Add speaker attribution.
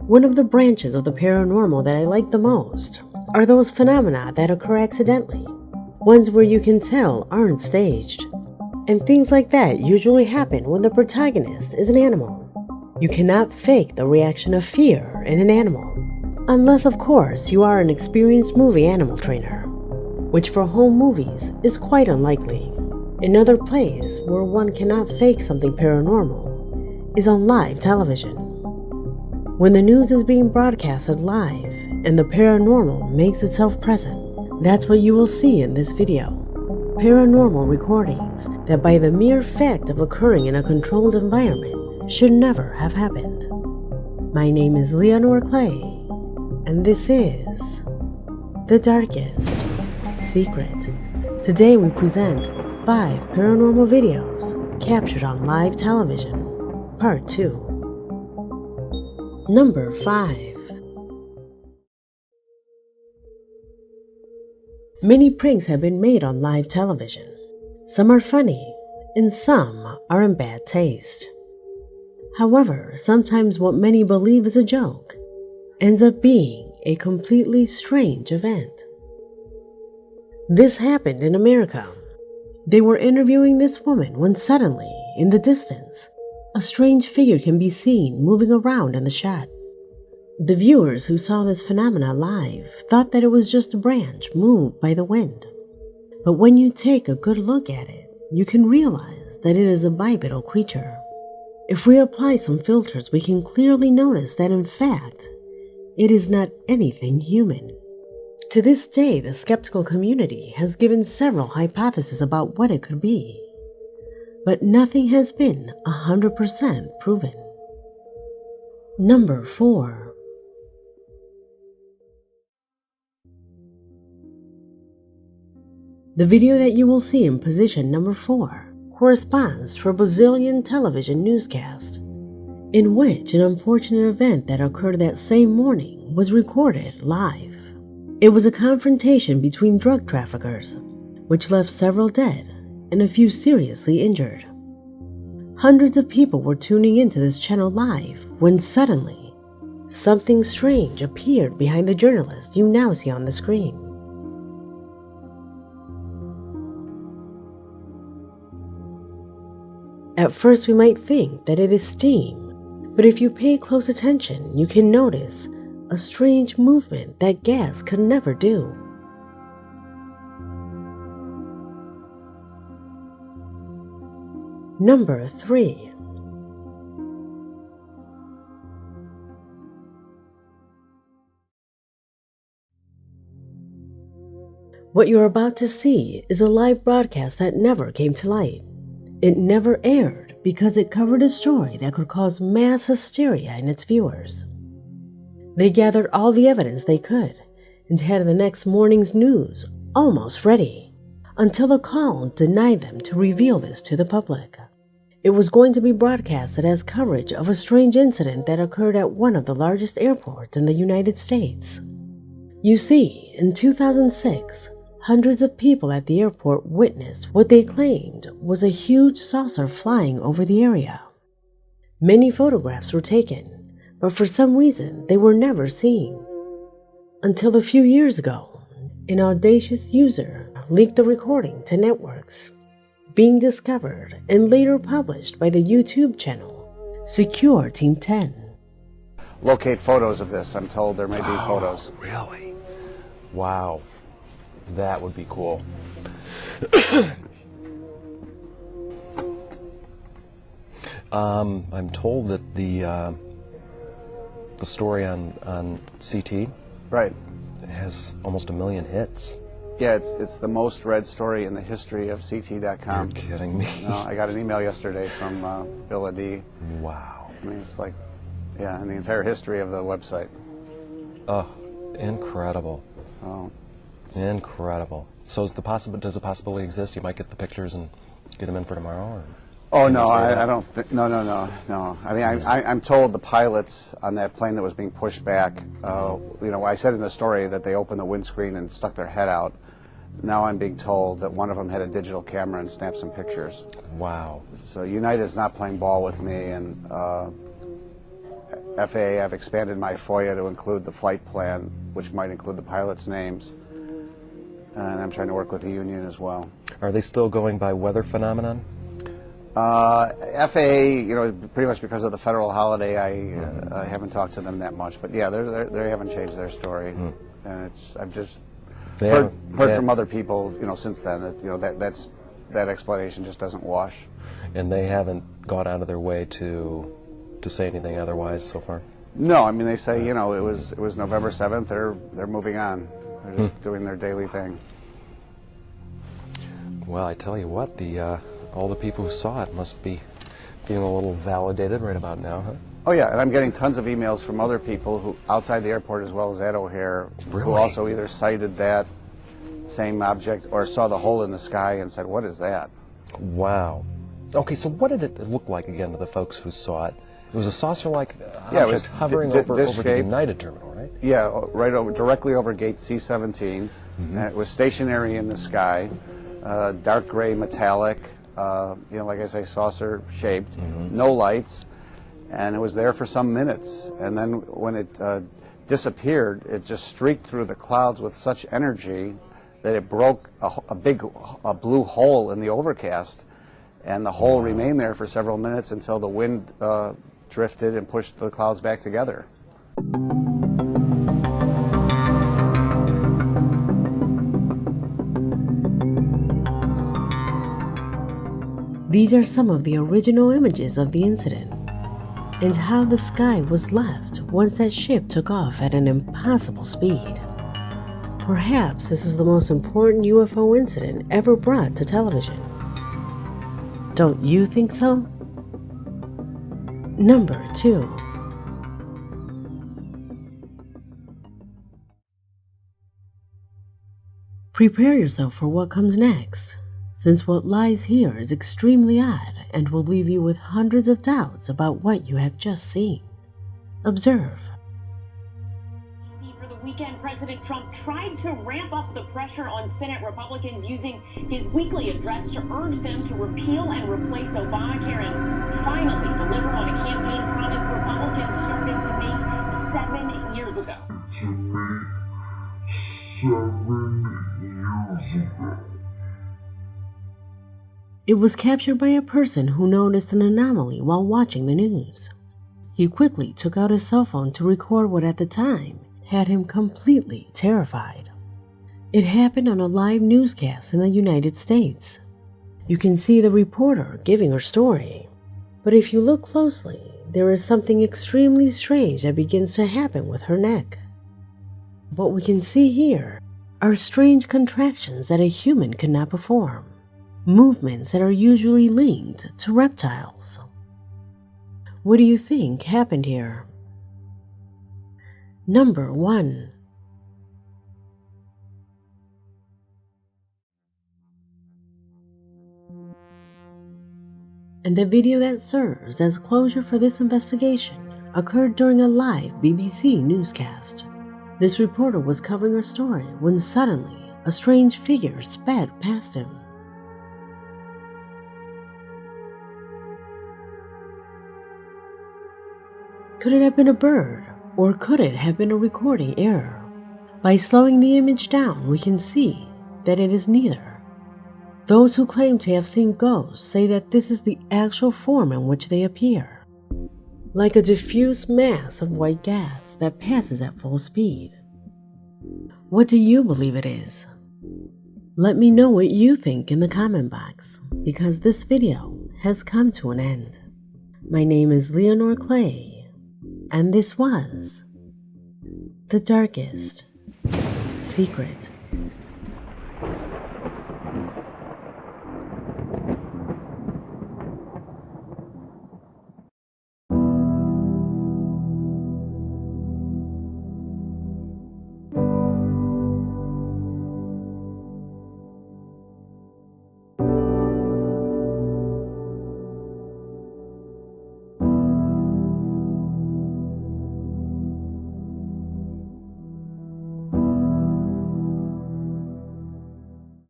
Speaker 1: One of the branches of the paranormal that I like the most are those phenomena that occur accidentally, ones where you can tell aren't staged. And things like that usually happen when the protagonist is an animal. You cannot fake the reaction of fear in an animal, unless of course you are an experienced movie animal trainer, which for home movies is quite unlikely. Another place where one cannot fake something paranormal is on live television. When the news is being broadcasted live and the paranormal makes itself present, that's what you will see in this video. Paranormal recordings that by the mere fact of occurring in a controlled environment should never have happened. My name is Leonore Clay, and this is The Darkest Secret. Today we present 5 paranormal videos captured on live television, Part 2. Number 5. Many pranks have been made on live television. Some are funny, and some are in bad taste. However, sometimes what many believe is a joke ends up being a completely strange event. This happened in America. They were interviewing this woman when suddenly, in the distance, a strange figure can be seen moving around in the shot. The viewers who saw this phenomena live thought that it was just a branch moved by the wind. But when you take a good look at it, you can realize that it is a bipedal creature. If we apply some filters, we can clearly notice that in fact, it is not anything human. To this day, the skeptical community has given several hypotheses about what it could be, but nothing has been 100% proven. Number 4. The video that you will see in position number 4 corresponds to a Brazilian television newscast, in which an unfortunate event that occurred that same morning was recorded live. It was a confrontation between drug traffickers, which left several dead and a few seriously injured. Hundreds of people were tuning into this channel live when suddenly, something strange appeared behind the journalist you now see on the screen. At first we might think that it is steam, but if you pay close attention, you can notice a strange movement that gas could never do. Number 3. What you're about to see is a live broadcast that never came to light. It never aired because it covered a story that could cause mass hysteria in its viewers. They gathered all the evidence they could and had the next morning's news almost ready until the call denied them to reveal this to the public. It was going to be broadcasted as coverage of a strange incident that occurred at one of the largest airports in the United States. You see, in 2006, hundreds of people at the airport witnessed what they claimed was a huge saucer flying over the area. Many photographs were taken, but for some reason they were never seen. Until a few years ago, an audacious user leaked the recording to networks, being discovered and later published by the YouTube channel Secure Team 10.
Speaker 2: Locate photos of this. I'm told there may be photos.
Speaker 3: Really? Wow. That would be cool. I'm told that the story on CT
Speaker 2: Right.
Speaker 3: has almost 1 million hits.
Speaker 2: Yeah, it's the most read story in the history of CT.com.
Speaker 3: You're kidding me.
Speaker 2: No, I got an email yesterday from Bill D.
Speaker 3: Wow.
Speaker 2: I mean, it's like, yeah, in the entire history of the website.
Speaker 3: Oh, incredible.
Speaker 2: So.
Speaker 3: Incredible. So does the possibility exist? You might get the pictures and get them in for tomorrow? Or
Speaker 2: Oh no, I don't think. No. I mean, I'm told the pilots on that plane that was being pushed back. You know, I said in the story that they opened the windscreen and stuck their head out. Now I'm being told that one of them had a digital camera and snapped some pictures.
Speaker 3: Wow.
Speaker 2: So United is not playing ball with me, and FAA, I've expanded my FOIA to include the flight plan, which might include the pilots' names. And I'm trying to work with the union as well.
Speaker 3: Are they still going by weather phenomenon?
Speaker 2: FAA, pretty much because of the federal holiday, I haven't talked to them that much. But yeah, they haven't changed their story. And I've just heard from other people, since then that that explanation just doesn't wash.
Speaker 3: And they haven't gone out of their way to say anything otherwise so far?
Speaker 2: No, I mean they say it was November 7th. They're moving on. They're just doing their daily thing.
Speaker 3: Well, I tell you what, all the people who saw it must be feeling a little validated right about now, huh?
Speaker 2: Oh yeah, and I'm getting tons of emails from other people who outside the airport as well as at O'Hare
Speaker 3: Really?
Speaker 2: who also either cited that same object or saw the hole in the sky and said, "What is that?"
Speaker 3: Wow. Okay, so what did it look like again to the folks who saw it? It was a saucer-like object
Speaker 2: it was
Speaker 3: hovering over the United terminal, right?
Speaker 2: Yeah, directly over gate C-17. And it was stationary in the sky, dark gray metallic, like I say, saucer-shaped, no lights, and it was there for some minutes. And then when it disappeared, it just streaked through the clouds with such energy that it broke a big blue hole in the overcast, and the hole remained there for several minutes until the wind drifted and pushed the clouds back together.
Speaker 1: These are some of the original images of the incident and how the sky was left once that ship took off at an impossible speed. Perhaps this is the most important UFO incident ever brought to television. Don't you think so? Number 2. Prepare yourself for what comes next, since what lies here is extremely odd and will leave you with hundreds of doubts about what you have just seen. Observe.
Speaker 4: For the weekend, President Trump tried to ramp up the pressure on Senate Republicans using his weekly address to urge them to repeal and replace Obamacare and finally deliver on a campaign promise Republicans started to make 7 years ago.
Speaker 1: It was captured by a person who noticed an anomaly while watching the news. He quickly took out his cell phone to record what at the time had him completely terrified. It happened on a live newscast in the United States. You can see the reporter giving her story, but if you look closely, there is something extremely strange that begins to happen with her neck. What we can see here are strange contractions that a human cannot perform, movements that are usually linked to reptiles. What do you think happened here? Number 1. And the video that serves as closure for this investigation occurred during a live BBC newscast. This reporter was covering her story when suddenly a strange figure sped past him. Could it have been a bird, or could it have been a recording error? By slowing the image down, we can see that it is neither. Those who claim to have seen ghosts say that this is the actual form in which they appear, like a diffuse mass of white gas that passes at full speed. What do you believe it is? Let me know what you think in the comment box, because this video has come to an end. My name is Leonore Clay, and this was The Darkest Secret.